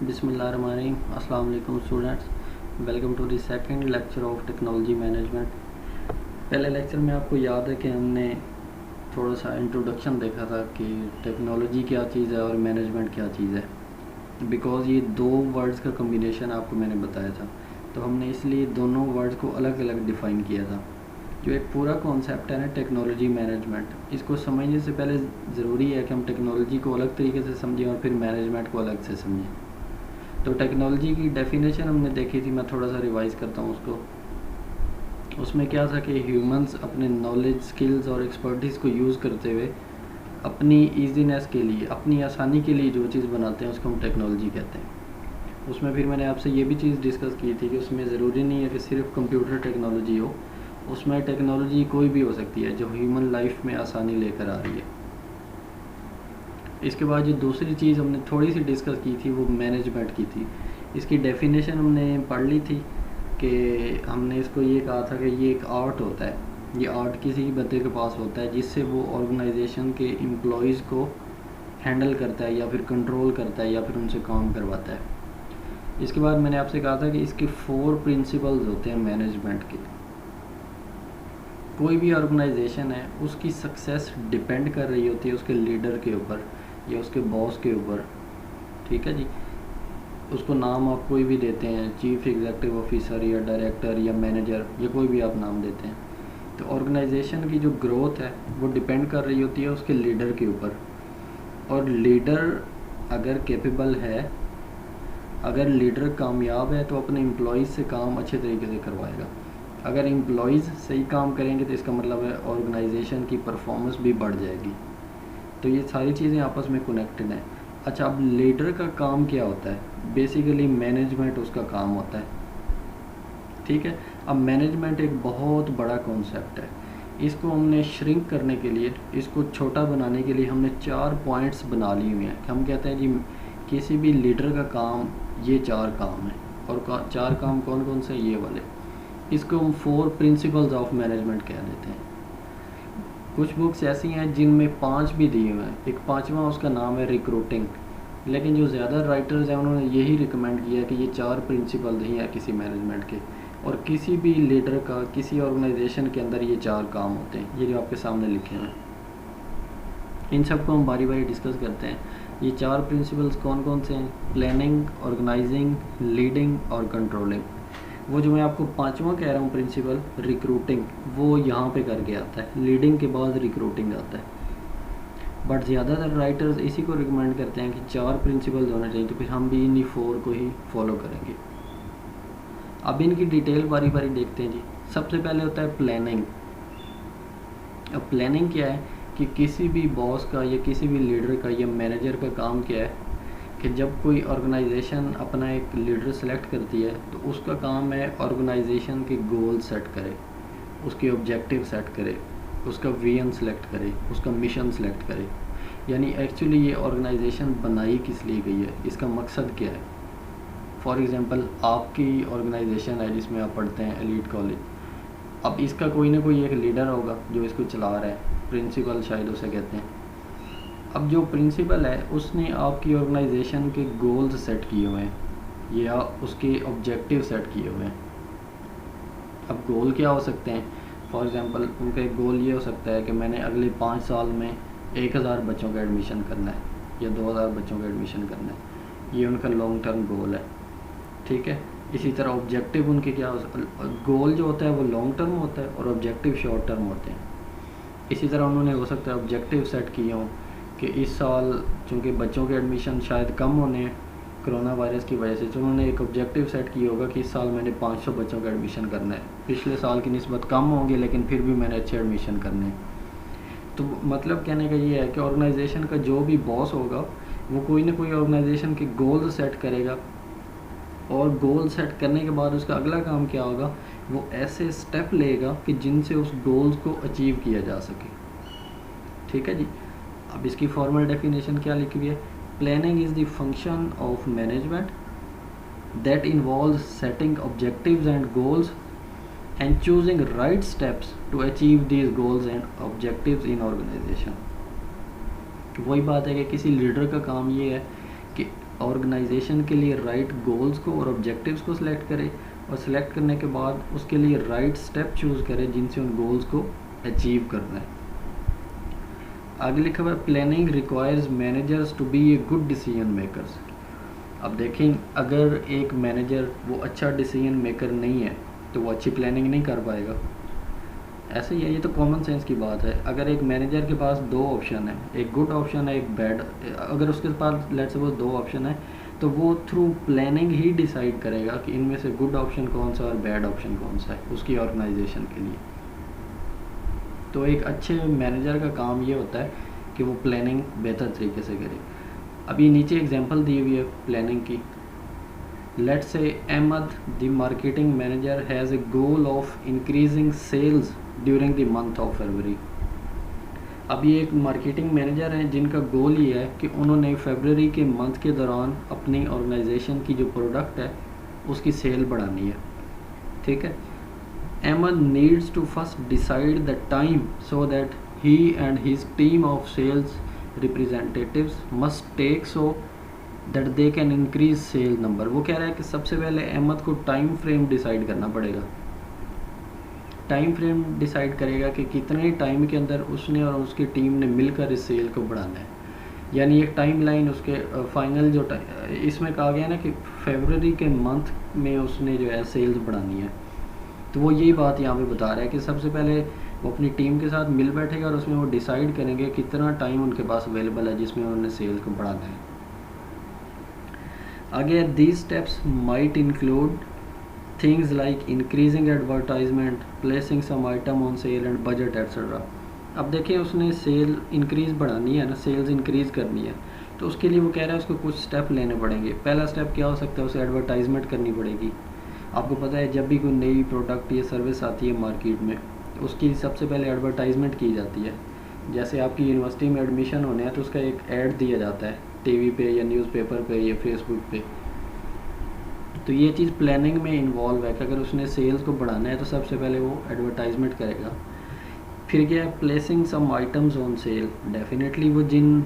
बिस्मिल्लाहिर्रहमानिर्रहीम। अस्सलाम वालेकुम students, welcome to the second lecture of technology management. पहले लेक्चर में आपको याद है कि हमने थोड़ा सा इंट्रोडक्शन देखा था कि टेक्नोलॉजी क्या चीज़ है और मैनेजमेंट क्या चीज़ है। बिकॉज़ ये दो वर्ड्स का कम्बिनेशन आपको मैंने बताया था, तो हमने इसलिए दोनों वर्ड्स को अलग अलग डिफ़ाइन किया था। जो एक पूरा कॉन्सेप्ट है ना टेक्नोलॉजी मैनेजमेंट, इसको समझने से पहले ज़रूरी है कि हम टेक्नोलॉजी को अलग तरीके से समझें और फिर मैनेजमेंट को अलग से समझें। तो टेक्नोलॉजी की डेफिनेशन हमने देखी थी, मैं थोड़ा सा रिवाइज़ करता हूँ उसको। उसमें क्या था कि ह्यूमंस अपने नॉलेज, स्किल्स और एक्सपर्टीज़ को यूज़ करते हुए अपनी ईजीनेस के लिए, अपनी आसानी के लिए जो चीज़ बनाते हैं उसको हम टेक्नोलॉजी कहते हैं। उसमें फिर मैंने आपसे ये भी चीज़ डिस्कस की थी कि उसमें ज़रूरी नहीं है कि सिर्फ कंप्यूटर टेक्नोलॉजी हो, उसमें टेक्नोलॉजी कोई भी हो सकती है जो ह्यूमन लाइफ में आसानी लेकर आ रही है। इसके बाद जो दूसरी चीज़ हमने थोड़ी सी डिस्कस की थी वो मैनेजमेंट की थी। इसकी डेफिनेशन हमने पढ़ ली थी कि हमने इसको ये कहा था कि ये एक आर्ट होता है। ये आर्ट किसी बंदे के पास होता है जिससे वो ऑर्गेनाइजेशन के एम्प्लॉयज़ को हैंडल करता है या फिर कंट्रोल करता है या फिर उनसे काम करवाता है। इसके बाद मैंने आपसे कहा था कि इसके 4 प्रिंसिपल्स होते हैं मैनेजमेंट के। कोई भी ऑर्गेनाइजेशन है उसकी सक्सेस डिपेंड कर रही होती है उसके लीडर के ऊपर या उसके बॉस के ऊपर। ठीक है जी, उसको नाम आप कोई भी देते हैं, चीफ एग्जीक्यूटिव ऑफिसर या डायरेक्टर या मैनेजर या कोई भी आप नाम देते हैं। तो ऑर्गेनाइजेशन की जो ग्रोथ है वो डिपेंड कर रही होती है उसके लीडर के ऊपर। और लीडर अगर कैपेबल है, अगर लीडर कामयाब है तो अपने एम्प्लॉयज़ से काम अच्छे तरीके से करवाएगा। अगर एम्प्लॉयज़ सही काम करेंगे तो इसका मतलब है ऑर्गेनाइजेशन की परफॉर्मेंस भी बढ़ जाएगी। तो ये सारी चीज़ें आपस में कनेक्टेड हैं। अच्छा, अब लीडर का काम क्या होता है? बेसिकली मैनेजमेंट उसका काम होता है। ठीक है, अब मैनेजमेंट एक बहुत बड़ा कॉन्सेप्ट है। इसको हमने श्रिंक करने के लिए, इसको छोटा बनाने के लिए हमने 4 पॉइंट्स बना लिए हुए हैं। हम कहते हैं जी किसी भी लीडर का काम ये 4 काम हैं। और 4 काम कौन कौन से? ये वाले। इसको हम 4 प्रिंसिपल्स ऑफ मैनेजमेंट कह देते हैं। कुछ बुक्स ऐसी हैं जिनमें 5 भी दिए हुए हैं। एक 5वां उसका नाम है रिक्रूटिंग, लेकिन जो ज़्यादा राइटर्स हैं उन्होंने यही रिकमेंड किया कि ये 4 प्रिंसिपल नहीं है किसी मैनेजमेंट के, और किसी भी लीडर का किसी ऑर्गेनाइजेशन के अंदर ये 4 काम होते हैं। ये जो आपके सामने लिखे हुए हैं, इन सब को हम बारी बारी डिस्कस करते हैं। ये 4 प्रिंसिपल्स कौन कौन से हैं? प्लानिंग, ऑर्गेनाइजिंग, लीडिंग और कंट्रोलिंग। वो जो मैं आपको 5वां कह रहा हूँ प्रिंसिपल, रिक्रूटिंग, वो यहाँ पे करके आता है। लीडिंग के बाद रिक्रूटिंग आता है। बट ज़्यादातर राइटर्स इसी को रिकमेंड करते हैं कि 4 प्रिंसिपल्स होने चाहिए, तो फिर हम भी इन्हीं 4 को ही फॉलो करेंगे। अब इनकी डिटेल बारी बारी देखते हैं जी। सबसे पहले होता है प्लानिंग। अब प्लानिंग क्या है कि किसी भी बॉस का या किसी भी लीडर का या मैनेजर का काम क्या है कि जब कोई ऑर्गेनाइजेशन अपना एक लीडर सेलेक्ट करती है तो उसका काम है ऑर्गेनाइजेशन के गोल सेट करे, उसके ऑब्जेक्टिव सेट करे, उसका विजन सेलेक्ट करे, उसका मिशन सेलेक्ट करे। यानी एक्चुअली ये ऑर्गेनाइजेशन बनाई किस लिए गई है, इसका मकसद क्या है। फॉर एग्ज़ाम्पल, आपकी ऑर्गेनाइजेशन है जिसमें आप पढ़ते हैं, एलीट कॉलेज। अब इसका कोई ना कोई एक लीडर होगा जो इसको चला रहा है, प्रिंसिपल शायद उसे कहते हैं। अब जो प्रिंसिपल है उसने आपकी ऑर्गेनाइजेशन के गोल्स सेट किए हुए हैं या उसके ऑब्जेक्टिव सेट किए हुए हैं। अब गोल क्या हो सकते हैं? फॉर एग्ज़ाम्पल, उनका एक गोल ये हो सकता है कि मैंने अगले 5 साल में 1000 बच्चों का एडमिशन करना है या 2000 बच्चों का एडमिशन करना है। ये उनका लॉन्ग टर्म गोल है। ठीक है, इसी तरह ऑब्जेक्टिव उनके क्या गोल जो होता है वो लॉन्ग टर्म होता है और ऑब्जेक्टिव शॉर्ट टर्म होते हैं। इसी तरह उन्होंने हो सकता है ऑब्जेक्टिव सेट किए हों कि इस साल चूँकि बच्चों के एडमिशन शायद कम होने हैं कोरोना वायरस की वजह से, तो उन्होंने एक ऑब्जेक्टिव सेट किया होगा कि इस साल मैंने 500 बच्चों का एडमिशन करना है। पिछले साल की निस्बत कम होंगे लेकिन फिर भी मैंने अच्छे एडमिशन करने हैं। तो मतलब कहने का ये है कि ऑर्गेनाइजेशन का जो भी बॉस होगा वो कोई ना कोई ऑर्गेनाइजेशन के गोल सेट करेगा, और गोल सेट करने के बाद उसका अगला काम क्या होगा, वो ऐसे स्टेप लेगा कि जिनसे उस गोल्स को अचीव किया जा सके। ठीक है जी। अब इसकी फॉर्मल डेफिनेशन क्या लिखी हुई है? Planning is the function of management that involves setting objectives and goals and choosing right steps to achieve these goals and objectives in organisation. वही बात है कि किसी लीडर का काम ये है कि ऑर्गेनाइजेशन के लिए राइट गोल्स को और ऑब्जेक्टिव्स को सिलेक्ट करे, और सिलेक्ट करने के बाद उसके लिए राइट स्टेप चूज़ करे जिनसे उन गोल्स को अचीव करना है। आगे लिखा हुआ है planning requires managers to be a good decision makers. अब देखें, अगर एक मैनेजर वो अच्छा डिसीजन मेकर नहीं है तो वो अच्छी प्लानिंग नहीं कर पाएगा। ऐसे ही है, ये तो कॉमन सेंस की बात है। अगर एक मैनेजर के पास दो ऑप्शन है, एक गुड ऑप्शन है, एक बैड, अगर उसके पास लेट्स सपोज दो ऑप्शन है, तो वो थ्रू प्लानिंग ही डिसाइड करेगा कि इनमें से गुड ऑप्शन कौन सा और बैड ऑप्शन कौन सा है उसकी ऑर्गेनाइजेशन के लिए। तो एक अच्छे मैनेजर का काम ये होता है कि वो प्लानिंग बेहतर तरीके से करे। अभी नीचे एग्जांपल दी हुई है प्लानिंग की। Let's say Ahmed the marketing manager has a goal of increasing sales during the month of February. अब ये एक मार्केटिंग मैनेजर हैं जिनका गोल ये है कि उन्होंने फरवरी के मंथ के दौरान अपनी ऑर्गेनाइजेशन की जो प्रोडक्ट है उसकी सेल बढ़ानी है। ठीक है, Ahmed needs to first decide the time so that he and his team of sales representatives must take so that they can increase sales number। वो कह रहा है कि सबसे पहले अहमद को टाइम फ्रेम डिसाइड करना पड़ेगा। टाइम फ्रेम डिसाइड करेगा कि कितने टाइम के अंदर उसने और उसकी टीम ने मिलकर इस सेल को बढ़ाना है। यानी एक टाइम लाइन उसके फाइनल जो इसमें कहा गया ना कि फरवरी के मंथ में उसने जो है सेल्स बढ़ानी है। तो वो यही बात यहाँ पे बता रहा है कि सबसे पहले वो अपनी टीम के साथ मिल बैठेगा और उसमें वो डिसाइड करेंगे कितना टाइम उनके पास अवेलेबल है जिसमें उन्होंने सेल को बढ़ाना है। आगे these steps might include things like increasing advertisement, placing some item on sale and budget etcetera. अब देखें, उसने सेल इंक्रीज़ बढ़ानी है ना, सेल्स इंक्रीज़ करनी है, तो उसके लिए वो कह रहा है उसको कुछ स्टेप लेने पड़ेंगे। पहला स्टेप क्या हो सकता है, उसे एडवर्टाइजमेंट करनी पड़ेगी। आपको पता है जब भी कोई नई प्रोडक्ट या सर्विस आती है मार्केट में, उसकी सबसे पहले एडवर्टाइजमेंट की जाती है। जैसे आपकी यूनिवर्सिटी में एडमिशन होने हैं तो उसका एक ऐड दिया जाता है टीवी पे या न्यूज़पेपर पे या फेसबुक पे। तो ये चीज़ प्लानिंग में इन्वॉल्व है कि अगर उसने सेल्स को बढ़ाना है तो सबसे पहले वो एडवर्टाइजमेंट करेगा। फिर क्या है, placing some items on sale. Definitely वो जिन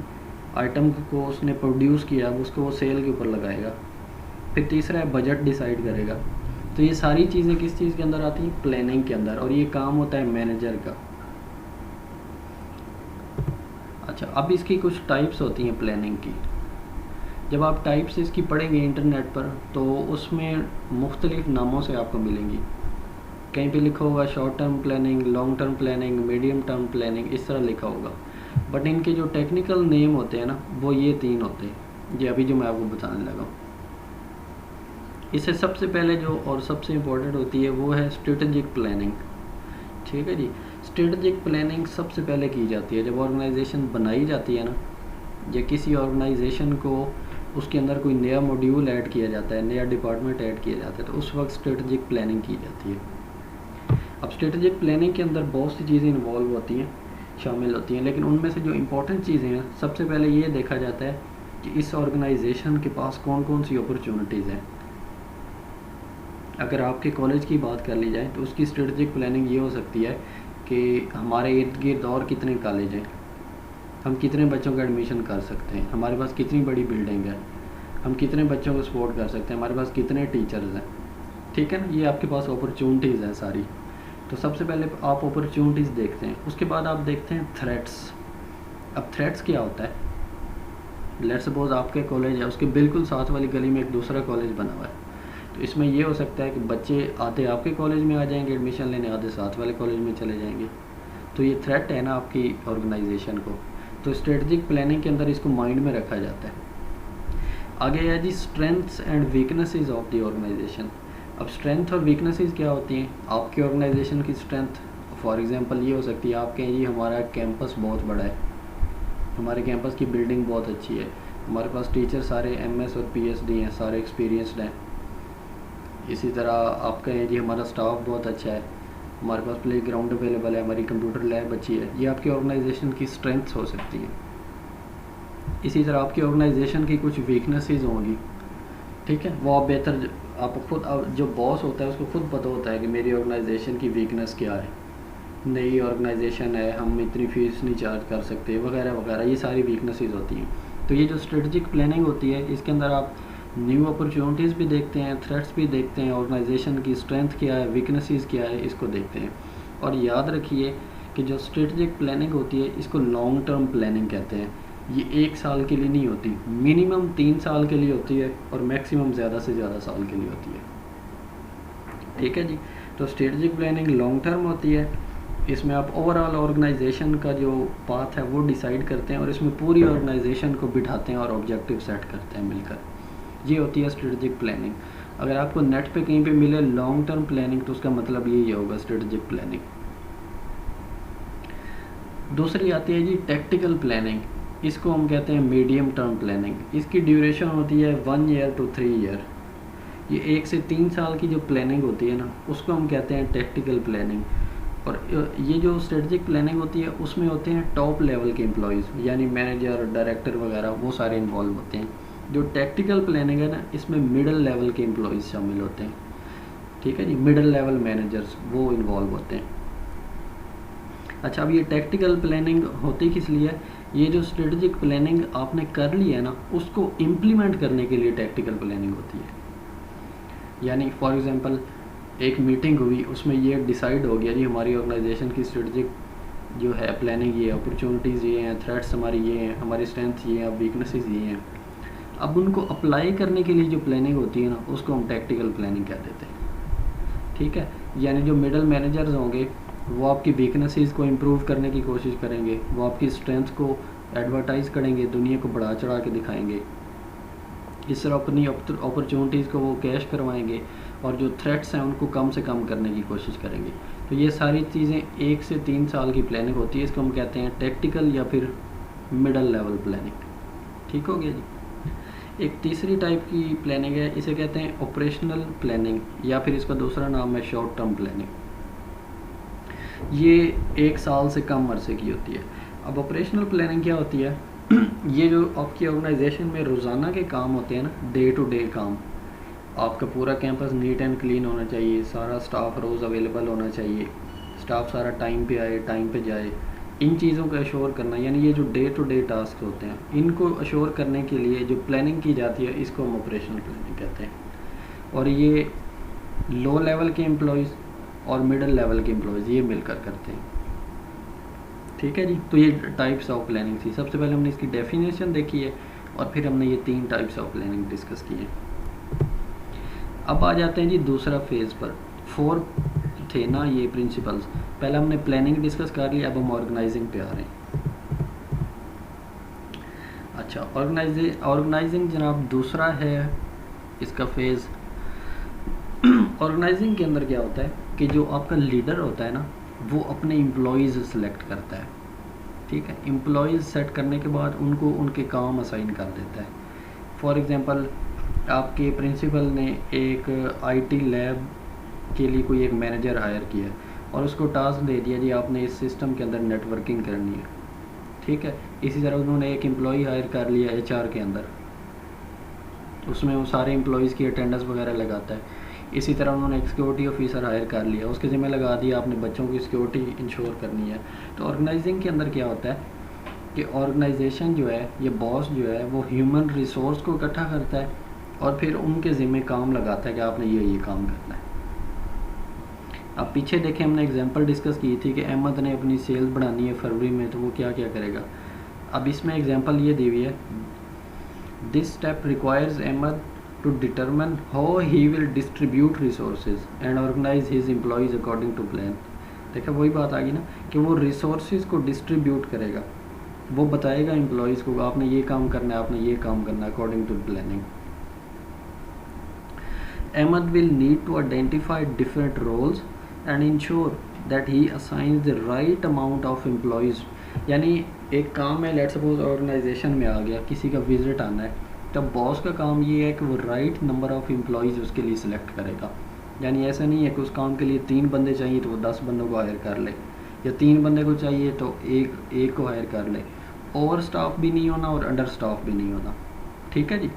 आइटम को उसने प्रोड्यूस किया उसको वो सेल के ऊपर लगाएगा। फिर तीसरा है बजट डिसाइड करेगा। तो ये सारी चीज़ें किस चीज़ के अंदर आती हैं, प्लानिंग के अंदर, और ये काम होता है मैनेजर का। अच्छा, अब इसकी कुछ टाइप्स होती हैं प्लानिंग की। जब आप टाइप्स इसकी पढ़ेंगे इंटरनेट पर तो उसमें मुख्तलिफ नामों से आपको मिलेंगी। कहीं पे लिखा होगा short term planning, long term planning, medium term planning, इस तरह लिखा होगा। बट इनके जो टेक्निकल नेम होते हैं ना, वो ये तीन होते हैं, ये अभी जो मैं आपको बताने लगा हूँ। इससे सबसे पहले जो और सबसे इम्पोर्टेंट होती है वो है स्ट्रेटजिक प्लानिंग। ठीक है जी, स्ट्रेटजिक प्लानिंग सबसे पहले की जाती है जब ऑर्गेनाइजेशन बनाई जाती है ना, या किसी ऑर्गेनाइजेशन को उसके अंदर कोई नया मॉड्यूल ऐड किया जाता है, नया डिपार्टमेंट ऐड किया जाता है, तो उस वक्त स्ट्रेटजिक प्लानिंग की जाती है। अब स्ट्रेटजिक प्लानिंग के अंदर बहुत सी चीज़ें इन्वॉल्व होती हैं, शामिल होती हैं, लेकिन उनमें से जो इम्पोर्टेंट चीज़ें हैं सबसे पहले ये देखा जाता है कि इस ऑर्गेनाइजेशन के पास कौन कौन सी अपॉर्चुनिटीज़ हैं। अगर आपके कॉलेज की बात कर ली जाए तो उसकी स्ट्रेटजिक प्लानिंग ये हो सकती है कि हमारे इर्द गिर्द और कितने कॉलेज हैं, हम कितने बच्चों का एडमिशन कर सकते हैं, हमारे पास कितनी बड़ी बिल्डिंग है, हम कितने बच्चों को सपोर्ट कर सकते हैं, हमारे पास कितने टीचर्स हैं। ठीक है ना, ये आपके पास अपॉर्चुनिटीज़ हैं सारी। तो सबसे पहले आप अपॉर्चुनिटीज़ देखते हैं, उसके बाद आप देखते हैं थ्रेट्स। अब थ्रेट्स क्या होता है, लेट्स सपोज आपके कॉलेज है, उसके बिल्कुल साथ वाली गली में एक दूसरा कॉलेज बना हुआ है। तो इसमें ये हो सकता है कि बच्चे आधे आपके कॉलेज में आ जाएंगे एडमिशन लेने, आधे साथ वाले कॉलेज में चले जाएंगे। तो ये थ्रेट है ना आपकी ऑर्गेनाइजेशन को। तो स्ट्रेटजिक प्लानिंग के अंदर इसको माइंड में रखा जाता है। आगे है जी strengths and weaknesses of the organisation. अब स्ट्रेंथ और वीकनेसेस क्या होती हैं आपकी ऑर्गेनाइजेशन की। स्ट्रेंथ फॉर एग्जांपल ये हो सकती है, आप कहें जी हमारा कैंपस बहुत बड़ा है, हमारे कैंपस की बिल्डिंग बहुत अच्छी है, हमारे पास टीचर सारे MS और PhD हैं, सारे एक्सपीरियंसड हैं। इसी तरह आप कहें जी हमारा स्टाफ बहुत अच्छा है, हमारे पास प्ले ग्राउंड अवेलेबल है, हमारी कंप्यूटर लैब अच्छी है। ये आपकी ऑर्गेनाइजेशन की स्ट्रेंथ्स हो सकती है। इसी तरह आपकी ऑर्गेनाइजेशन की कुछ वीकनेसेस होंगी। ठीक है, वो आप बेहतर आप खुद जो बॉस होता है उसको खुद पता होता है कि मेरी ऑर्गेनाइजेशन की वीकनेस क्या है, नई ऑर्गेनाइजेशन है, हम इतनी फ़ीस नहीं चार्ज कर सकते, वगैरह वगैरह, ये सारी वीकनेसेस होती हैं। तो ये जो स्ट्रेटजिक प्लानिंग होती है, इसके अंदर आप न्यू अपॉर्चुनिटीज़ भी देखते हैं, थ्रेट्स भी देखते हैं, ऑर्गेनाइजेशन की स्ट्रेंथ क्या है, वीकनेसेस क्या है, इसको देखते हैं। और याद रखिए कि जो स्ट्रेटजिक प्लानिंग होती है इसको लॉन्ग टर्म प्लानिंग कहते हैं। ये 1 साल के लिए नहीं होती, मिनिमम 3 साल के लिए होती है और मैक्सिमम ज़्यादा से ज़्यादा साल के लिए होती है। ठीक है जी। तो स्ट्रेटजिक प्लानिंग लॉन्ग टर्म होती है, इसमें आप ओवरऑल ऑर्गेनाइजेशन का जो पाथ है वो डिसाइड करते हैं और इसमें पूरी ऑर्गेनाइजेशन को बिठाते हैं और ऑब्जेक्टिव सेट करते हैं मिलकर। ये होती है स्ट्रेटजिक प्लानिंग। अगर आपको नेट पे कहीं पे मिले लॉन्ग टर्म प्लानिंग तो उसका मतलब यही होगा स्ट्रेटजिक प्लानिंग। दूसरी आती है जी टैक्टिकल प्लानिंग, इसको हम कहते हैं मीडियम टर्म प्लानिंग। इसकी ड्यूरेशन होती है 1 ईयर to 3 ईयर। ये 1 से 3 साल की जो प्लानिंग होती है ना, उसको हम कहते हैं टैक्टिकल प्लानिंग। और ये जो स्ट्रेटजिक प्लानिंग होती है उसमें होते हैं टॉप लेवल के एम्प्लॉयज़, यानी मैनेजर, डायरेक्टर वगैरह, वो सारे इन्वॉल्व होते हैं। जो टैक्टिकल प्लानिंग है ना, इसमें मिडिल लेवल के एम्प्लॉयज़ शामिल होते हैं। ठीक है जी, मिडिल लेवल मैनेजर्स वो इन्वॉल्व होते हैं। अच्छा, अब ये टैक्टिकल प्लानिंग होती किस लिए है? ये जो स्ट्रेटजिक प्लानिंग आपने कर ली है ना, उसको इम्प्लीमेंट करने के लिए टैक्टिकल प्लानिंग होती है। यानी फॉर एग्जांपल एक मीटिंग हुई, उसमें ये डिसाइड हो गया जी हमारी ऑर्गेनाइजेशन की स्ट्रेटजिक जो है प्लानिंग ये, अपॉर्चुनिटीज़ ये हैं, थ्रेट्स हमारी ये हैं, हमारी स्ट्रेंथ ये हैं, वीकनेसेस ये हैं। अब उनको अप्लाई करने के लिए जो प्लानिंग होती है ना, उसको हम टैक्टिकल प्लानिंग कह देते हैं। ठीक है, यानी जो मिडल मैनेजर्स होंगे वो आपकी वीकनेसेस को इम्प्रूव करने की कोशिश करेंगे, वो आपकी स्ट्रेंथ को एडवर्टाइज़ करेंगे, दुनिया को बढ़ा चढ़ा के दिखाएंगे। इस तरह अपनी अपॉर्चुनिटीज़ को वो कैश करवाएंगे और जो थ्रेट्स हैं उनको कम से कम करने की कोशिश करेंगे। तो ये सारी चीज़ें 1 से 3 साल की प्लानिंग होती है, इसको हम कहते हैं टैक्टिकल या फिर मिडल लेवल प्लानिंग। ठीक हो गया जी। एक तीसरी टाइप की प्लानिंग है, इसे कहते हैं ऑपरेशनल प्लानिंग या फिर इसका दूसरा नाम है शॉर्ट टर्म प्लानिंग। ये 1 साल से कम अरसे की होती है। अब ऑपरेशनल प्लानिंग क्या होती है? ये जो आपकी ऑर्गेनाइजेशन में रोज़ाना के काम होते हैं ना, डे टू डे काम, आपका पूरा कैंपस नीट एंड क्लीन होना चाहिए, सारा स्टाफ रोज़ अवेलेबल होना चाहिए, स्टाफ सारा टाइम पे आए, टाइम पे जाए, इन चीज़ों का अश्योर करना, यानी ये जो डे टू डे टास्क होते हैं इनको अश्योर करने के लिए जो प्लानिंग की जाती है इसको हम ऑपरेशनल प्लानिंग कहते हैं। और ये लो लेवल के एम्प्लॉयज़ और मिडिल लेवल के एम्प्लॉयज़ ये मिलकर करते हैं। ठीक है जी। तो ये टाइप्स ऑफ प्लानिंग थी। सबसे पहले हमने इसकी डेफिनेशन देखी है और फिर हमने ये 3 टाइप्स ऑफ प्लानिंग डिस्कस की है। अब आ जाते हैं जी दूसरा फेज़ पर। 4 थे ना ये प्रिंसिपल्स, पहले हमने प्लानिंग डिस्कस कर लिया, अब हम ऑर्गेनाइजिंग पे आ रहे हैं। अच्छा, ऑर्गेनाइजिंग जनाब दूसरा है इसका फेज़। ऑर्गेनाइजिंग के अंदर क्या होता है कि जो आपका लीडर होता है ना, वो अपने एम्प्लॉयज़ सेलेक्ट करता है। ठीक है, एम्प्लॉयज़ सेट करने के बाद उनको उनके काम असाइन कर देता है। फॉर एग्जांपल आपके प्रिंसिपल ने एक आईटी लैब के लिए कोई एक मैनेजर हायर किया और उसको टास्क दे दिया जी आपने इस सिस्टम के अंदर नेटवर्किंग करनी है। ठीक है, इसी तरह उन्होंने एक एम्प्लॉय हायर कर लिया एचआर के अंदर, उसमें वो सारे एम्प्लॉयज़ की अटेंडेंस वगैरह लगाता है। इसी तरह उन्होंने एक सिक्योरिटी ऑफिसर हायर कर लिया, उसके ज़िम्मे लगा दिया आपने बच्चों की सिक्योरिटी इंश्योर करनी है। तो ऑर्गेनाइजिंग के अंदर क्या होता है कि ऑर्गेनाइजेशन जो है, ये बॉस जो है, वो ह्यूमन रिसोर्स को इकट्ठा करता है और फिर उनके ज़िम्मे काम लगाता है कि आपने ये काम करना है। अब पीछे देखें, हमने एग्जांपल डिस्कस की थी कि अहमद ने अपनी सेल्स बढ़ानी है फरवरी में, तो वो क्या क्या करेगा। अब इसमें एग्जांपल ये दी हुई है, this step requires Ahmed to determine how he will distribute resources and organize his employees according to plan। देखा, वही बात आ गई ना कि वो रिसोर्सेज को डिस्ट्रीब्यूट करेगा, वो बताएगा एम्प्लॉयज़ को आपने ये काम करना है, आपने ये काम करना है according to planning. Ahmed will need to identify different roles and ensure that he assigns the right amount of employees। यानी एक काम है, लेट्स सपोज ऑर्गेनाइजेशन में आ गया, किसी का विजिट आना है, तब बॉस का काम ये है कि वो राइट नंबर ऑफ़ एम्प्लॉयज़ उसके लिए सिलेक्ट करेगा। यानी ऐसा नहीं है कि उस काम के लिए 3 बंदे चाहिए तो वो 10 बंदों को हायर कर ले, या 3 बंदे को चाहिए तो एक को हायर कर ले। ओवर स्टाफ भी नहीं होना और अंडर स्टाफ भी नहीं होना। ठीक है जी।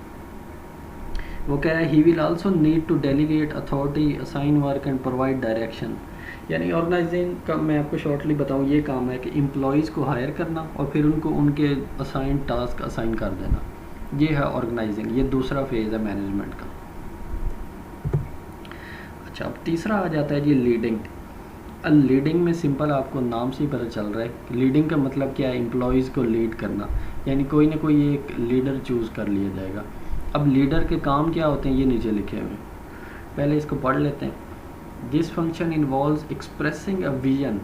वो कह रहा है he will also need to delegate authority, assign work and provide direction. यानी ऑर्गेनाइजिंग का मैं आपको शॉर्टली बताऊँ, ये काम है कि एम्प्लॉयज़ को हायर करना और फिर उनको उनके असाइन टास्क असाइन कर देना, ये है ऑर्गेनाइजिंग। ये दूसरा फेज़ है मैनेजमेंट का। अच्छा, अब तीसरा आ जाता है जी लीडिंग। लीडिंग में सिंपल आपको नाम से ही पता चल रहा है। लीडिंग का मतलब क्या है? एम्प्लॉयज़ को लीड करना, यानी कोई ना कोई एक लीडर चूज़ कर लिया जाएगा। अब लीडर के काम क्या होते हैं ये नीचे लिखे हुए हैं, पहले इसको पढ़ लेते हैं। This function involves expressing a vision.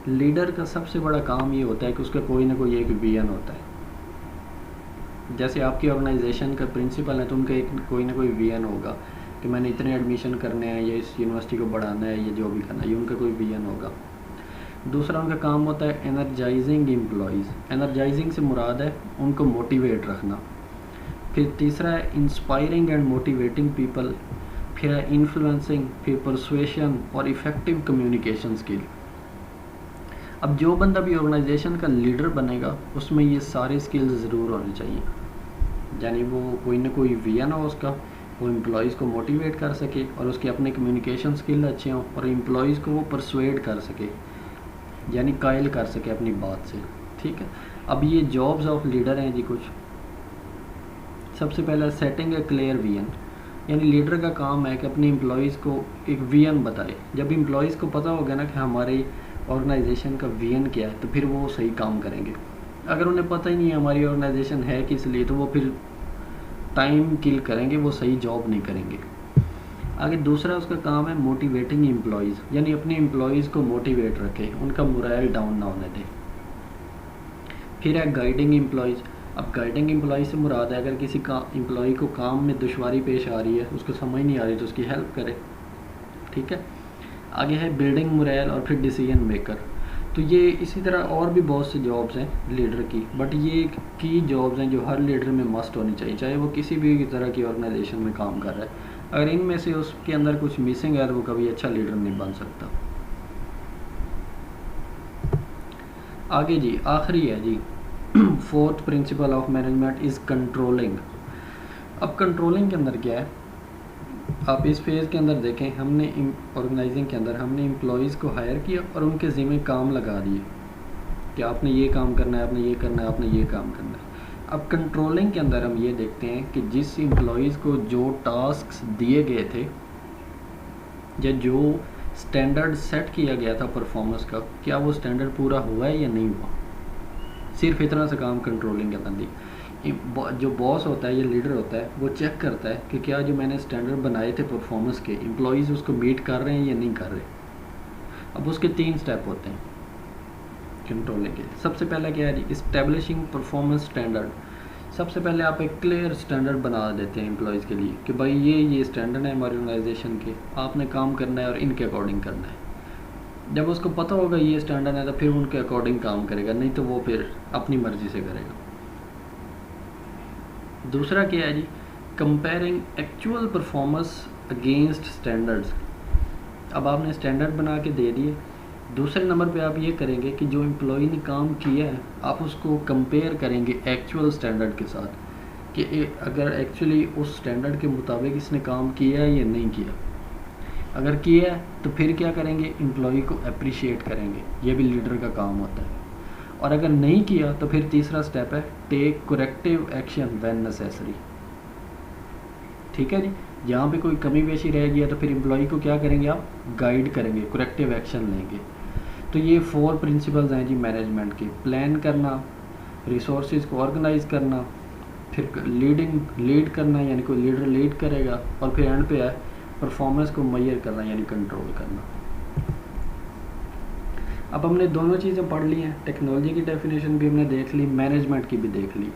Leader का सबसे बड़ा काम ये होता है कि उसका कोई ना कोई एक विजन होता है। जैसे आपकी ऑर्गेनाइजेशन का प्रिंसिपल है तो उनका एक कोई ना कोई विजन होगा कि मैंने इतने एडमिशन करने हैं, या इस यूनिवर्सिटी को बढ़ाना है, या जो भी करना है, ये उनका कोई विजन होगा। दूसरा उनका काम होता है एनर्जाइजिंग एम्प्लॉयज़। एनर्जाइजिंग से मुराद है उनको मोटिवेट रखना। फिर तीसरा है इंस्पायरिंग एंड मोटिवेटिंग पीपल। फिर है इन्फ्लुएंसिंग, फिर परसुएशन और इफ़ेक्टिव कम्युनिकेशन स्किल। अब जो बंदा भी ऑर्गेनाइजेशन का लीडर बनेगा उसमें ये सारे स्किल्स ज़रूर होने चाहिए, यानी वो कोई ना कोई विजन हो उसका, वो एम्प्लॉयज़ को मोटिवेट कर सके और उसके अपने कम्युनिकेशन स्किल अच्छे हों और एम्प्लॉयज़ को वो परसुएड कर सके, यानी कायल कर सके अपनी बात से। ठीक है, अब ये जॉब्स ऑफ लीडर हैं जी कुछ। सबसे पहला सेटिंग ए क्लियर विजन, यानी लीडर का काम है कि अपने एम्प्लॉयज़ को एक विजन बताए। जब एम्प्लॉयज़ को पता होगा ना कि हमारी ऑर्गेनाइजेशन का विजन क्या है, तो फिर वो सही काम करेंगे। अगर उन्हें पता ही नहीं है हमारी ऑर्गेनाइजेशन है किस लिए, तो वो फिर टाइम किल करेंगे, वो सही जॉब नहीं करेंगे। आगे दूसरा उसका काम है मोटिवेटिंग एम्प्लॉयज़, यानी अपने एम्प्लॉयज़ को मोटिवेट रखे, उनका मोरल डाउन ना होने दें। फिर है गाइडिंग एम्प्लॉयज़। अब गाइडिंग एम्प्लॉय से मुराद है अगर किसी का एम्प्लॉय को काम में दुश्वारी पेश आ रही है, उसको समझ नहीं आ रही, तो उसकी हेल्प करे। ठीक है, आगे है बिल्डिंग मोरल और फिर डिसीजन मेकर। तो ये इसी तरह और भी बहुत से जॉब्स हैं लीडर की, बट ये की जॉब्स हैं जो हर लीडर में मस्ट होनी चाहिए, चाहे वो किसी भी तरह की ऑर्गेनाइजेशन में काम कर रहा है। अगर इनमें से उसके अंदर कुछ मिसिंग है तो वो कभी अच्छा लीडर नहीं बन सकता। आगे जी आखिरी है जी fourth principle of management is controlling. अब कंट्रोलिंग के अंदर क्या है, आप इस फेज़ के अंदर देखें, हमने ऑर्गेनाइजिंग के अंदर हमने एम्प्लॉयज़ को हायर किया और उनके ज़िम्मे काम लगा दिए कि आपने ये काम करना है, आपने ये करना है, आपने ये काम करना है। अब कंट्रोलिंग के अंदर हम ये देखते हैं कि जिस एम्प्लॉयज़ को जो टास्क्स दिए गए थे या जो स्टैंडर्ड सेट किया गया था परफॉर्मेंस का, क्या वो स्टैंडर्ड पूरा हुआ है या नहीं हुआ। सिर्फ इतना सा काम कंट्रोलिंग के अंदर दी। जो बॉस होता है या लीडर होता है वो चेक करता है कि क्या जो मैंने स्टैंडर्ड बनाए थे परफॉर्मेंस के, एम्प्लॉयज़ उसको मीट कर रहे हैं या नहीं कर रहे। अब उसके 3 स्टेप होते हैं कंट्रोलिंग के। सबसे पहला क्या है जी, इस्टेब्लिशिंग परफॉर्मेंस स्टैंडर्ड। सबसे पहले आप एक क्लियर स्टैंडर्ड बना देते हैं एम्प्लॉयज़ के लिए कि भाई ये स्टैंडर्ड है हमारी ऑर्गेनाइजेशन के, आपने काम करना है और इनके अकॉर्डिंग करना है। जब उसको पता होगा ये स्टैंडर्ड है तो फिर उनके अकॉर्डिंग काम करेगा, नहीं तो वो फिर अपनी मर्ज़ी से करेगा। दूसरा क्या है जी, comparing actual performance against standards. अब आपने स्टैंडर्ड बना के दे दिए, दूसरे नंबर पे आप ये करेंगे कि जो एम्प्लॉय ने काम किया है आप उसको कंपेयर करेंगे एक्चुअल स्टैंडर्ड के साथ कि अगर एक्चुअली उस स्टैंडर्ड के मुताबिक इसने काम किया है या नहीं किया। अगर किया है तो फिर क्या करेंगे, एम्प्लॉय को अप्रिशिएट करेंगे, ये भी लीडर का काम होता है। और अगर नहीं किया तो फिर तीसरा स्टेप है take corrective action when necessary. ठीक है जी, जहाँ पे कोई कमी पेशी रह गया तो फिर एम्प्लॉय को क्या करेंगे, आप गाइड करेंगे, करेक्टिव एक्शन लेंगे। तो ये 4 प्रिंसिपल्स हैं जी मैनेजमेंट के। प्लान करना, रिसोर्सेज को ऑर्गेनाइज करना, फिर लीड करना यानी कोई लीडर लीड करेगा, और फिर एंड पे है परफॉर्मेंस को मेजर करना यानी कंट्रोल करना। अब हमने दोनों चीज़ें पढ़ ली हैं, टेक्नोलॉजी की डेफिनेशन भी हमने देख ली, मैनेजमेंट की भी देख ली।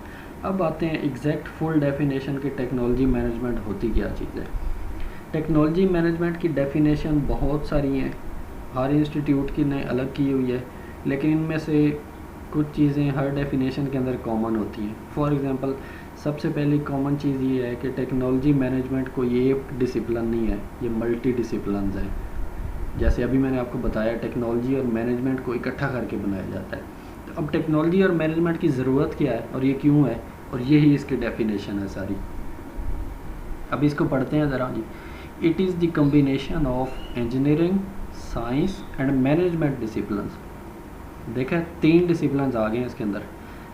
अब आते हैं एग्जैक्ट फुल डेफिनेशन कि टेक्नोलॉजी मैनेजमेंट होती क्या चीज़ है। टेक्नोलॉजी मैनेजमेंट की डेफिनेशन बहुत सारी हैं, हर इंस्टीट्यूट की ने अलग की हुई है, लेकिन इनमें से कुछ चीज़ें हर डेफिनेशन के अंदर कॉमन होती हैं। फॉर एग्ज़ाम्पल सबसे पहली कॉमन चीज़ ये है कि टेक्नोलॉजी मैनेजमेंट कोई एक डिसिप्लिन नहीं है, ये मल्टी डिसिप्लिन है। जैसे अभी मैंने आपको बताया टेक्नोलॉजी और मैनेजमेंट को इकट्ठा करके बनाया जाता है। तो अब टेक्नोलॉजी और मैनेजमेंट की ज़रूरत क्या है और ये क्यों है, और यही इसकी डेफिनेशन है सारी। अब इसको पढ़ते हैं ज़रा जी। It is the combination of engineering, science and management disciplines. देखा 3 डिसिप्लिन्स आ गए हैं इसके अंदर,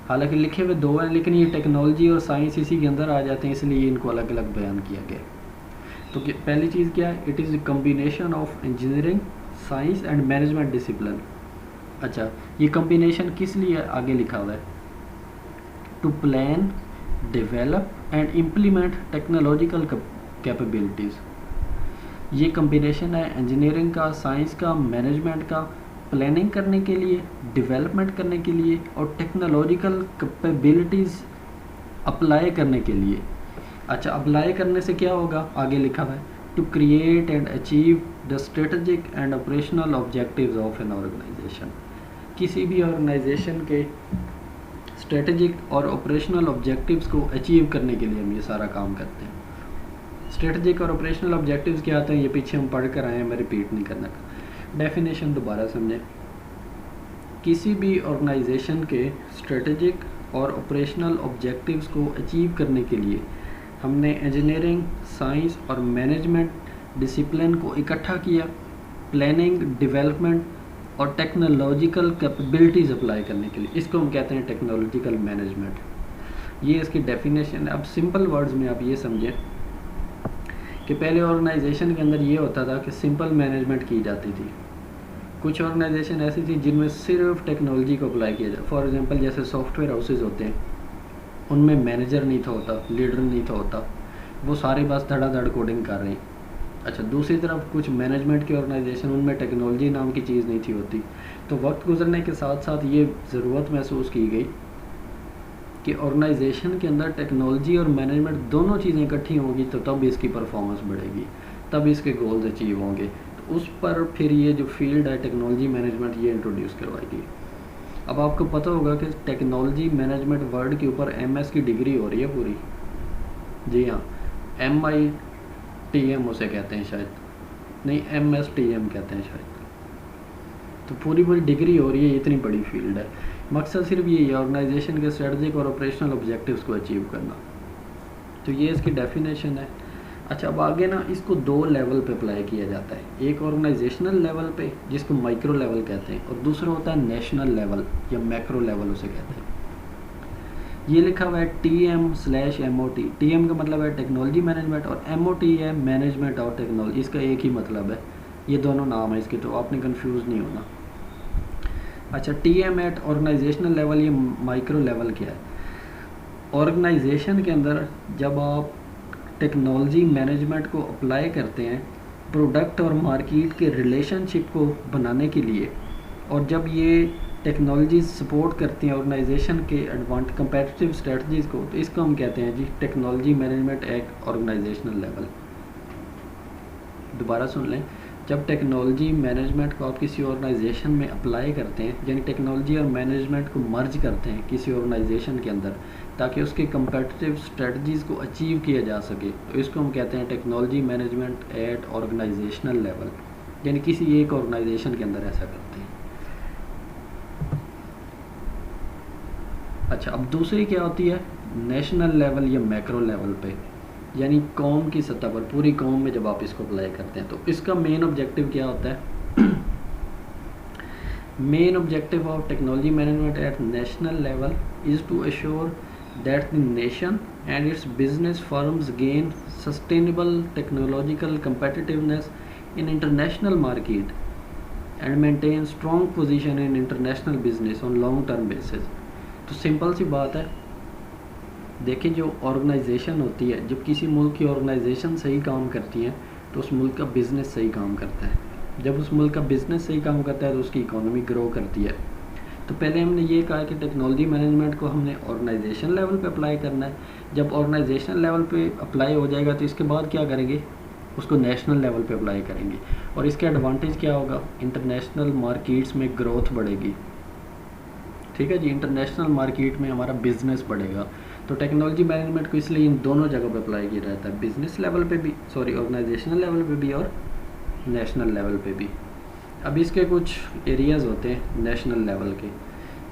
हालांकि लिखे हुए 2 हैं, लेकिन ये टेक्नोलॉजी और साइंस इसी के अंदर आ जाते हैं, इसलिए इनको अलग अलग बयान किया गया। तो पहली चीज़ क्या है, it is the combination of engineering, science and management discipline. अच्छा, ये कम्बिनेशन किस लिए आगे लिखा हुआ है, to plan, develop and implement technological capabilities. ये कम्बिनेशन है इंजीनियरिंग का, साइंस का, मैनेजमेंट का, प्लानिंग करने के लिए, डेवलपमेंट करने के लिए और टेक्नोलॉजिकल कैपेबिलिटीज़ अप्लाई करने के लिए। अच्छा, अप्लाई करने से क्या होगा, आगे लिखा हुआ है, to create and achieve the strategic and operational objectives of an organisation. किसी भी ऑर्गेनाइजेशन के स्ट्रेटजिक और ऑपरेशनल ऑब्जेक्टिव्स को अचीव करने के लिए हम ये सारा काम करते हैं। स्ट्रेटजिक और ऑपरेशनल ऑब्जेक्टिव्स क्या आते हैं, ये पीछे हम पढ़ कर आए हैं, मैं रिपीट नहीं करना। डेफिनेशन दोबारा समझें, किसी भी ऑर्गेनाइजेशन के स्ट्रेटजिक और ऑपरेशनल ऑब्जेक्टिव्स को अचीव करने के लिए हमने इंजीनियरिंग, साइंस और मैनेजमेंट डिसिप्लिन को इकट्ठा किया, प्लानिंग, डेवलपमेंट और टेक्नोलॉजिकल कैपेबिलिटीज़ अप्लाई करने के लिए। इसको हम कहते हैं टेक्नोलॉजिकल मैनेजमेंट। ये इसकी डेफिनेशन है। अब सिंपल वर्ड्स में आप ये समझें कि पहले ऑर्गेनाइजेशन के अंदर ये होता था कि सिंपल मैनेजमेंट की जाती थी। कुछ ऑर्गेनाइजेशन ऐसी थी जिनमें सिर्फ टेक्नोलॉजी को अप्लाई किया जाए। फॉर एग्जांपल जैसे सॉफ्टवेयर हाउसेज होते हैं, उनमें मैनेजर नहीं था होता, लीडर नहीं था होता, वो सारे बस धड़ाधड़ कोडिंग कर रहे हैं। अच्छा, दूसरी तरफ कुछ मैनेजमेंट के ऑर्गेनाइजेशन, उनमें टेक्नोलॉजी नाम की चीज़ नहीं थी होती। तो वक्त गुजरने के साथ साथ ये ज़रूरत महसूस की गई कि ऑर्गेनाइजेशन के अंदर टेक्नोलॉजी और मैनेजमेंट दोनों चीज़ें इकट्ठी होंगी तो तब इसकी परफॉर्मेंस बढ़ेगी, तब इसके गोल्स अचीव होंगे। तो उस पर फिर ये जो फील्ड है टेक्नोलॉजी मैनेजमेंट, ये इंट्रोड्यूस करवाएगी। अब आपको पता होगा कि टेक्नोलॉजी मैनेजमेंट वर्ड के ऊपर MS की डिग्री हो रही है पूरी। जी हाँ, MITM उसे कहते हैं शायद, नहीं MSTM कहते हैं शायद। तो पूरी डिग्री हो रही है, इतनी बड़ी फील्ड है। मकसद सिर्फ ये है ऑर्गेनाइजेशन के स्ट्रेटजिक और ऑपरेशनल ऑब्जेक्टिव्स को अचीव करना। तो ये इसकी डेफिनेशन है। अच्छा, अब आगे ना इसको 2 लेवल पे अप्लाई किया जाता है। एक ऑर्गेनाइजेशनल लेवल पे जिसको माइक्रो लेवल कहते हैं, और दूसरा होता है नेशनल लेवल या मैक्रो लेवल उसे कहते हैं। ये लिखा हुआ है TM/MOT। TM का मतलब है टेक्नोलॉजी मैनेजमेंट और MOT है मैनेजमेंट और टेक्नोलॉजी। इसका एक ही मतलब है, ये दोनों नाम है इसके, तो आपने कंफ्यूज नहीं होना। अच्छा, TM एट ऑर्गेनाइजेशनल लेवल, ये माइक्रो लेवल क्या है। ऑर्गेनाइजेशन के अंदर जब आप टेक्नोलॉजी मैनेजमेंट को अप्लाई करते हैं प्रोडक्ट और मार्केट के रिलेशनशिप को बनाने के लिए, और जब ये टेक्नोलॉजी सपोर्ट करती हैं ऑर्गेनाइजेशन के कंपेटिटिव स्ट्रेटजीज़ को, तो इसको हम कहते हैं जी technology management at organisational level. दोबारा सुन लें, जब टेक्नोलॉजी मैनेजमेंट को आप किसी ऑर्गेनाइजेशन में अप्लाई करते हैं, यानी टेक्नोलॉजी और मैनेजमेंट को मर्ज करते हैं किसी ऑर्गेनाइजेशन के अंदर ताकि उसके कंपेटिटिव स्ट्रेटजीज़ को अचीव किया जा सके, तो इसको हम कहते हैं technology management at organisational level, यानी किसी एक ऑर्गेनाइजेशन के अंदर ऐसा करते हैं। अच्छा, अब दूसरी क्या होती है, नेशनल लेवल या मैक्रो लेवल पे, यानी कौम की सतह पर, पूरी कौम में जब आप इसको अप्लाई करते हैं तो इसका मेन ऑब्जेक्टिव क्या होता है। Main objective of technology management at national level is to assure that the nation and its business firms gain sustainable technological competitiveness in international market and maintain strong position in international business on long term basis। तो simple सी बात है, देखिए जो organisation होती है, जब किसी मुल्क की ऑर्गेनाइजेशन सही काम करती है तो उस मुल्क का बिज़नेस सही काम करता है। जब उस मुल्क का बिज़नेस सही काम करता है तो उसकी इकोनॉमी ग्रो करती है। तो पहले हमने ये कहा कि टेक्नोलॉजी मैनेजमेंट को हमने ऑर्गेनाइजेशन लेवल पे अप्लाई करना है। जब ऑर्गेनाइजेशन लेवल पे अप्लाई हो जाएगा तो इसके बाद क्या करेंगे, उसको नेशनल लेवल पे अप्लाई करेंगे, और इसके एडवांटेज क्या होगा, इंटरनेशनल मार्केट्स में ग्रोथ बढ़ेगी। ठीक है जी, इंटरनेशनल मार्केट में हमारा बिजनेस बढ़ेगा। तो टेक्नोलॉजी मैनेजमेंट को इसलिए इन दोनों जगह पे अप्लाई किया जाता है, बिजनेस लेवल पे भी, ऑर्गेनाइजेशनल लेवल पे भी और नेशनल लेवल पे भी। अब इसके कुछ एरियाज़ होते हैं नेशनल लेवल के।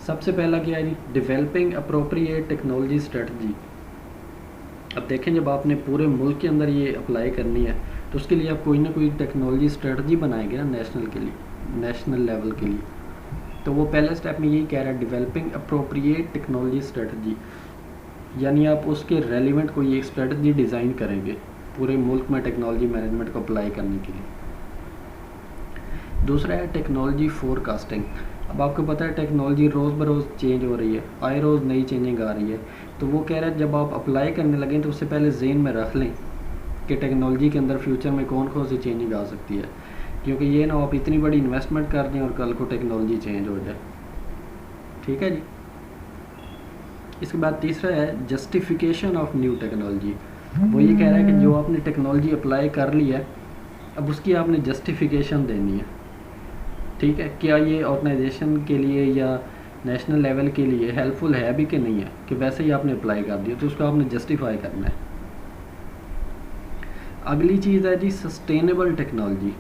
सबसे पहला क्या है जी, डेवलपिंग अप्रोप्रिएट टेक्नोलॉजी स्ट्रेटजी। अब देखें, जब आपने पूरे मुल्क के अंदर ये अप्लाई करनी है तो उसके लिए आप कोई ना कोई टेक्नोलॉजी स्ट्रेटजी बनाएंगे ना नेशनल के लिए, नेशनल लेवल के लिए। तो वो पहले स्टेप में यही कह रहा है, डिवेलपिंग अप्रोप्रिएट टेक्नोलॉजी स्ट्रेटजी, यानी आप उसके रेलिवेंट कोई एक स्ट्रेटजी डिज़ाइन करेंगे पूरे मुल्क में टेक्नोलॉजी मैनेजमेंट को अप्लाई करने के लिए। दूसरा है टेक्नोलॉजी फोरकास्टिंग। अब आपको पता है टेक्नोलॉजी रोज़ बरोज़ चेंज हो रही है, आए रोज़ नई चेंजिंग आ रही है। तो वो कह रहा है जब आप अप्लाई करने लगें तो उससे पहले ज़हन में रख लें कि टेक्नोलॉजी के अंदर फ्यूचर में कौन कौन सी चेंजिंग आ सकती है, क्योंकि ये ना आप इतनी बड़ी इन्वेस्टमेंट कर दें और कल को टेक्नोलॉजी चेंज हो जाए। ठीक है जी। इसके बाद तीसरा है जस्टिफिकेशन ऑफ न्यू टेक्नोलॉजी। वो ये कह रहा है कि जो आपने टेक्नोलॉजी अप्लाई कर ली है, अब उसकी आपने जस्टिफिकेशन देनी है। ठीक है, क्या ये ऑर्गेनाइजेशन के लिए या नेशनल लेवल के लिए हेल्पफुल है भी कि नहीं है, कि वैसे ही आपने अप्लाई कर दिया, तो उसको आपने जस्टिफाई करना है। अगली चीज़ है जी सस्टेनेबल टेक्नोलॉजी।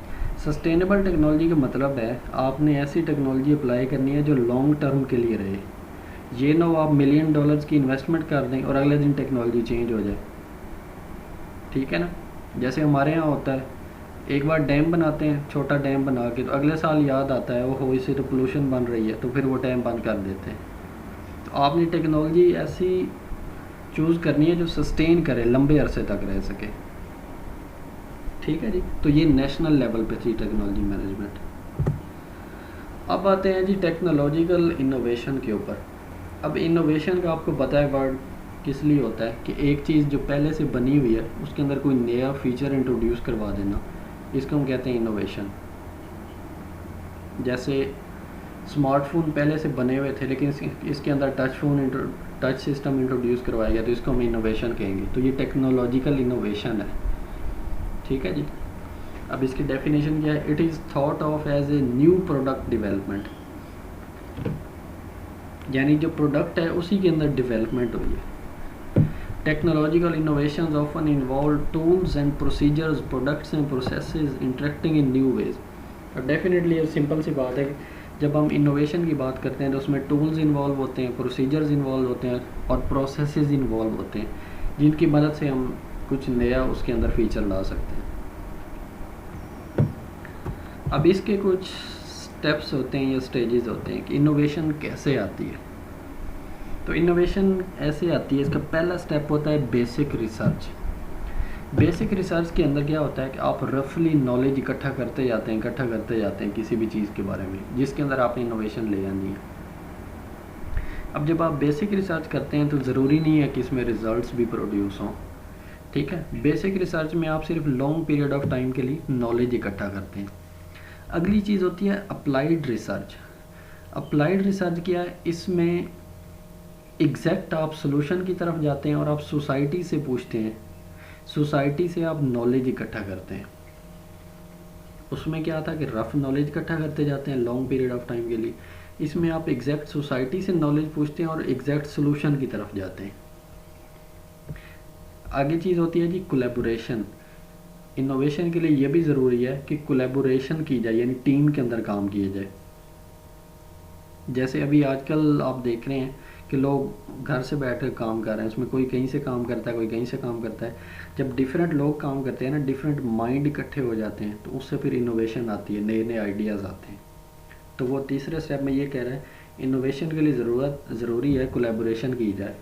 सस्टेनेबल टेक्नोलॉजी का मतलब है आपने ऐसी टेक्नोलॉजी अप्लाई करनी है जो लॉन्ग टर्म के लिए रहे। ये ना आप $1 मिलियन की इन्वेस्टमेंट कर दें और अगले दिन टेक्नोलॉजी चेंज हो जाए। ठीक है ना, जैसे हमारे यहाँ होता है, एक बार डैम बनाते हैं, छोटा डैम बना के, तो अगले साल याद आता है वो इससे तो पोल्यूशन बन रही है, तो फिर वो डैम बंद कर देते हैं। तो आपने टेक्नोलॉजी ऐसी चूज़ करनी है जो सस्टेन करे, लंबे अरसे तक रह सके। ठीक है जी, तो ये नेशनल लेवल पे थी टेक्नोलॉजी मैनेजमेंट। अब आते हैं जी टेक्नोलॉजिकल इनोवेशन के ऊपर। अब इनोवेशन का आपको पता है वर्ड किस लिए होता है, कि एक चीज़ जो पहले से बनी हुई है उसके अंदर कोई नया फीचर इंट्रोड्यूस करवा देना, इसको हम कहते हैं इनोवेशन। जैसे स्मार्टफोन पहले से बने हुए थे लेकिन इसके अंदर टच सिस्टम इंट्रोड्यूस करवाया गया, तो इसको हम इनोवेशन कहेंगे। तो ये टेक्नोलॉजिकल इनोवेशन है। ठीक है जी। अब इसकी डेफिनेशन क्या है, it is thought of as a new product development, यानी जो प्रोडक्ट है उसी के अंदर डेवलपमेंट हुई है। Technological innovations often involve tools and procedures, products and processes interacting in new ways. और डेफिनेटली सिंपल सी बात है कि जब हम इनोवेशन की बात करते हैं तो उसमें टूल्स इन्वॉल्व होते हैं, प्रोसीजर्स इन्वॉल्व होते हैं और प्रोसेसेस इन्वॉल्व होते हैं, जिनकी मदद से हम कुछ नया उसके अंदर फीचर ला सकते हैं। अब इसके कुछ स्टेप्स होते हैं या स्टेजेस होते हैं कि इनोवेशन कैसे आती है। तो इनोवेशन ऐसे आती है, इसका पहला स्टेप होता है बेसिक रिसर्च। बेसिक रिसर्च के अंदर क्या होता है कि आप रफली नॉलेज इकट्ठा करते जाते हैं किसी भी चीज़ के बारे में जिसके अंदर आपने इनोवेशन ले आनी है। अब जब आप बेसिक रिसर्च करते हैं तो ज़रूरी नहीं है कि इसमें रिजल्ट्स भी प्रोड्यूस हों। ठीक है, बेसिक रिसर्च में आप सिर्फ लॉन्ग पीरियड ऑफ टाइम के लिए नॉलेज इकट्ठा करते हैं। अगली चीज़ होती है अप्लाइड रिसर्च। अप्लाइड रिसर्च क्या है, इसमें एग्जैक्ट आप सोल्यूशन की तरफ जाते हैं और आप सोसाइटी से पूछते हैं, सोसाइटी से आप नॉलेज इकट्ठा करते हैं। उसमें क्या था कि रफ नॉलेज इकट्ठा करते जाते हैं लॉन्ग पीरियड ऑफ टाइम के लिए। इसमें आप एग्जैक्ट सोसाइटी से नॉलेज पूछते हैं और एग्जैक्ट सोल्यूशन की तरफ जाते हैं। आगे चीज़ होती है जी कोलैबोरेशन। इनोवेशन के लिए ये भी ज़रूरी है कि कोलैबोरेशन की जाए, यानी टीम के अंदर काम किया जाए। जैसे अभी आजकल आप देख रहे हैं कि लोग घर से बैठ कर काम कर रहे हैं, उसमें कोई कहीं से काम करता है, कोई कहीं से काम करता है। जब डिफरेंट लोग काम करते हैं ना, डिफरेंट माइंड इकट्ठे हो जाते हैं, तो उससे फिर इनोवेशन आती है, नए नए आइडियाज़ आते हैं। तो वो तीसरे स्टेप में ये कह रहा है इनोवेशन के लिए ज़रूरी है कोलैबोरेशन की जाए,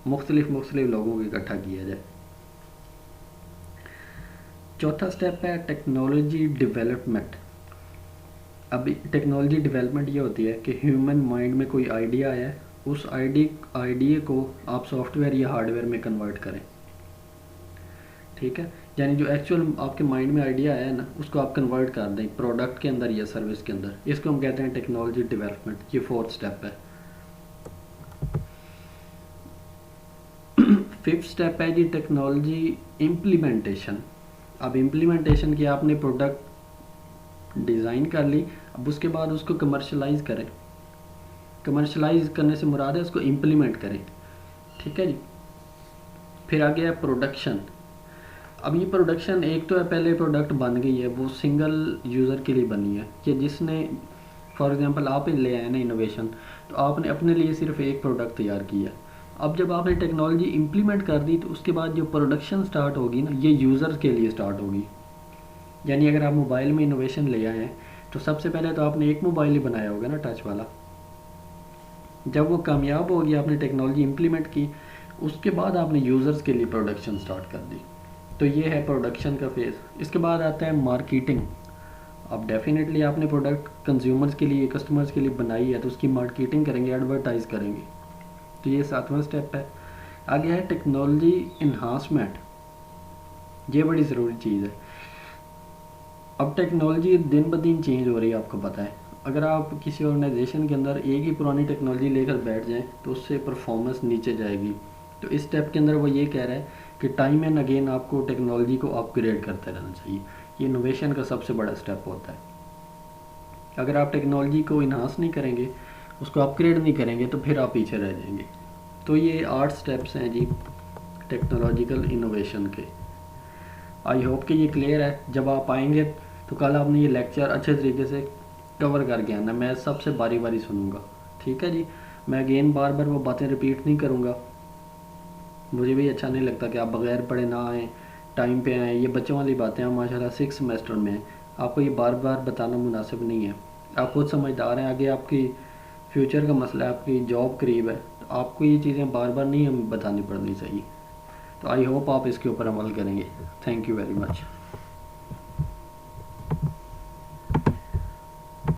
मुख्तलिफ लोगों को इकट्ठा किया जाए। चौथा स्टेप है टेक्नोलॉजी डेवलपमेंट। अब टेक्नोलॉजी डेवलपमेंट ये होती है कि ह्यूमन माइंड में कोई आइडिया आया है, उस आइडिया को आप सॉफ्टवेयर या हार्डवेयर में कन्वर्ट करें। ठीक है, यानी जो एक्चुअल आपके माइंड में आइडिया आया है ना, उसको आप कन्वर्ट कर दें प्रोडक्ट के अंदर या सर्विस के अंदर। इसको हम कहते हैं टेक्नोलॉजी डेवलपमेंट। ये फोर्थ स्टेप है। फिफ्थ स्टेप है जी टेक्नोलॉजी इम्प्लीमेंटेशन। अब इम्प्लीमेंटेशन की आपने प्रोडक्ट डिज़ाइन कर ली, अब उसके बाद उसको कमर्शलाइज करें। कमर्शलाइज करने से मुराद है उसको इम्प्लीमेंट करें। ठीक है जी। फिर आ गया प्रोडक्शन। अब ये प्रोडक्शन एक तो है, पहले प्रोडक्ट बन गई है, वो सिंगल यूज़र के लिए बनी है, कि जिसने फॉर एग्जांपल आप ले आए ना इनोवेशन, तो आपने अपने लिए सिर्फ एक प्रोडक्ट तैयार किया। अब जब आपने टेक्नोलॉजी इम्प्लीमेंट कर दी तो उसके बाद जो प्रोडक्शन स्टार्ट होगी ना, ये यूज़र के लिए स्टार्ट होगी, यानी अगर आप मोबाइल में इनोवेशन ले आए हैं तो सबसे पहले तो आपने एक मोबाइल ही बनाया होगा ना, टच वाला। जब वो कामयाब हो गया, आपने टेक्नोलॉजी इम्प्लीमेंट की, उसके बाद आपने यूज़र्स के लिए प्रोडक्शन स्टार्ट कर दी। तो ये है प्रोडक्शन का फेज़। इसके बाद आता है मार्केटिंग। अब डेफिनेटली आपने प्रोडक्ट कंज्यूमर्स के लिए, कस्टमर्स के लिए बनाई है तो उसकी मार्केटिंग करेंगे, एडवर्टाइज करेंगे। तो ये 7वां स्टेप है। आगे है टेक्नोलॉजी इन्हांसमेंट। ये बड़ी ज़रूरी चीज़ है। अब टेक्नोलॉजी दिन ब दिन चेंज हो रही है, आपको पता है। अगर आप किसी ऑर्गेनाइजेशन के अंदर एक ही पुरानी टेक्नोलॉजी लेकर बैठ जाएं तो उससे परफॉर्मेंस नीचे जाएगी। तो इस स्टेप के अंदर वो ये कह रहा है कि टाइम एंड अगेन आपको टेक्नोलॉजी को अपग्रेड करते रहना चाहिए। ये इनोवेशन का सबसे बड़ा स्टेप होता है। अगर आप टेक्नोलॉजी को इन्हांस नहीं करेंगे, उसको अपग्रेड नहीं करेंगे, तो फिर आप पीछे रह जाएंगे। तो ये 8 स्टेप्स हैं जी टेक्नोलॉजिकल इनोवेशन के। आई होप कि ये क्लियर है। जब आप आएंगे तो कल आपने ये लेक्चर अच्छे तरीके से कवर करके आना। मैं सबसे बारी बारी सुनूंगा, ठीक है जी। मैं अगेन बार बार वो बातें रिपीट नहीं करूँगा। मुझे भी अच्छा नहीं लगता कि आप बग़ैर पढ़े ना आएँ, टाइम पे आएँ। ये बच्चों वाली बातें हैं, माशाल्लाह 6 सेमेस्टर में हैं। आपको ये बार बार बताना मुनासिब नहीं है। आप खुद समझदार हैं, आगे आपकी फ्यूचर का मसला है, आपकी जॉब करीब है, तो आपको ये चीज़ें बार बार नहीं हमें बतानी पड़नी चाहिए। तो आई होप आप इसके ऊपर अमल करेंगे। Thank you very much.